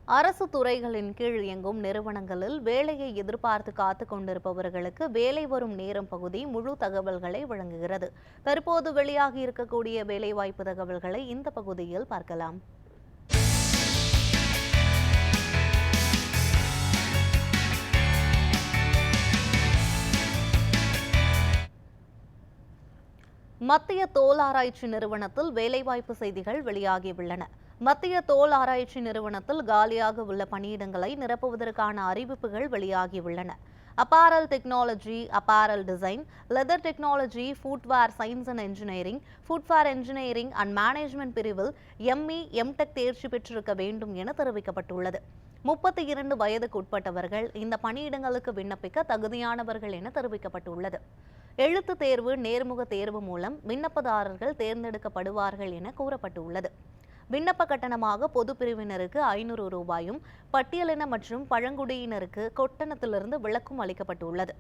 அரசு துறைகளின் கீழ் இயங்கும் நிறுவனங்களில் வேலையை எதிர்பார்த்து காத்துக் கொண்டிருப்பவர்களுக்கு வேலை வரும் நேரம் பகுதி முழு தகவல்களை வழங்குகிறது. தற்போது வெளியாகி இருக்கக்கூடிய வேலைவாய்ப்பு தகவல்களை இந்த பகுதியில் பார்க்கலாம். மத்திய தோல் ஆராய்ச்சி நிறுவனத்தில் வேலைவாய்ப்பு செய்திகள் வெளியாகியுள்ளன. மத்திய தோல் ஆராய்ச்சி நிறுவனத்தில் காலியாக உள்ள பணியிடங்களை நிரப்புவதற்கான அறிவிப்புகள் வெளியாகியுள்ளன. Apparel technology, apparel design, leather technology, footwear science and engineering, footwear engineering and management பிரிவில் எம்இ, எம்டெக் தேர்ச்சி பெற்றிருக்க வேண்டும் என தெரிவிக்கப்பட்டுள்ளது. 32 வயதுக்கு உட்பட்டவர்கள் இந்த பணியிடங்களுக்கு விண்ணப்பிக்க தகுதியானவர்கள் என தெரிவிக்கப்பட்டுள்ளது. எழுத்து தேர்வு, நேர்முக தேர்வு மூலம் விண்ணப்பதாரர்கள் தேர்ந்தெடுக்கப்படுவார்கள் என கூறப்பட்டுள்ளது. விண்ணப்ப கட்டணமாக பொது பிரிவினருக்கு 500 ரூபாயும், பட்டியலின மற்றும் பழங்குடியினருக்கு கொட்டணத்திலிருந்து விலக்கும் அளிக்கப்பட்டுள்ளது.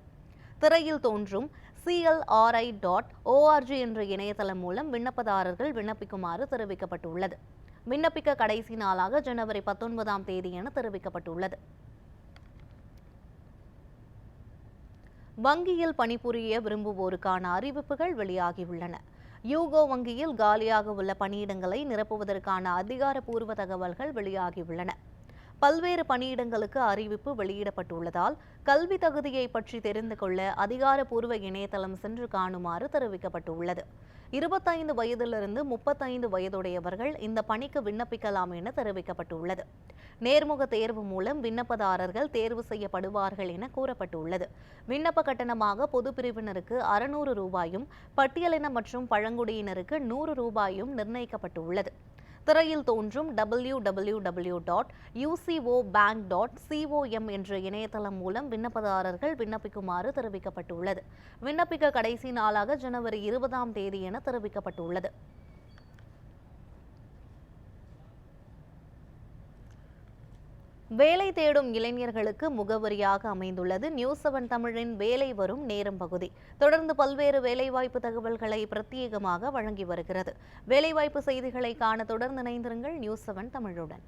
திரையில் தோன்றும் clri.org என்ற இணையதளம் மூலம் விண்ணப்பதாரர்கள் விண்ணப்பிக்குமாறு தெரிவிக்கப்பட்டுள்ளது. விண்ணப்பிக்க கடைசி நாளாக ஜனவரி 19ஆம் தேதி என தெரிவிக்கப்பட்டுள்ளது. வங்கியில் பணிபுரிய விரும்புவோருக்கான அறிவிப்புகள் வெளியாகியுள்ளன. யூகோ வங்கியில் காலியாக உள்ள பணியிடங்களை நிரப்புவதற்கான அதிகாரப்பூர்வ தகவல்கள் வெளியாகியுள்ளன. பல்வேறு பணியிடங்களுக்கு அறிவிப்பு வெளியிடப்பட்டுள்ளதால் கல்வி தகுதியை பற்றி தெரிந்து கொள்ள அதிகாரப்பூர்வ இணையதளம் சென்று காணுமாறு தெரிவிக்கப்பட்டுள்ளது. 25 வயதிலிருந்து 35 வயதுடையவர்கள் இந்த பணிக்கு விண்ணப்பிக்கலாம் என தெரிவிக்கப்பட்டுள்ளது. நேர்முக தேர்வு மூலம் விண்ணப்பதாரர்கள் தேர்வு செய்யப்படுவார்கள் என கூறப்பட்டுள்ளது. விண்ணப்ப கட்டணமாக பொது பிரிவினருக்கு 600 ரூபாயும், பட்டியலின மற்றும் பழங்குடியினருக்கு 100 ரூபாயும் நிர்ணயிக்கப்பட்டுள்ளது. திரையில் தோன்றும் www.ucobank.com என்ற இணையதளம் மூலம் விண்ணப்பதாரர்கள் விண்ணப்பிக்குமாறு தெரிவிக்கப்பட்டுள்ளது. விண்ணப்பிக்க கடைசி நாளாக ஜனவரி 20ஆம் தேதி என தெரிவிக்கப்பட்டுள்ளது. வேலை தேடும் இளைஞர்களுக்கு முகவரியாக அமைந்துள்ளது நியூஸ்7 தமிழின் வேலை வரும் நேரம் பகுதி. தொடர்ந்து பல்வேறு வேலைவாய்ப்பு தகவல்களை பிரத்யேகமாக வழங்கி வருகிறது. வேலைவாய்ப்பு செய்திகளை காண தொடர்ந்து இணைந்திருங்கள் நியூஸ்7 தமிழுடன்.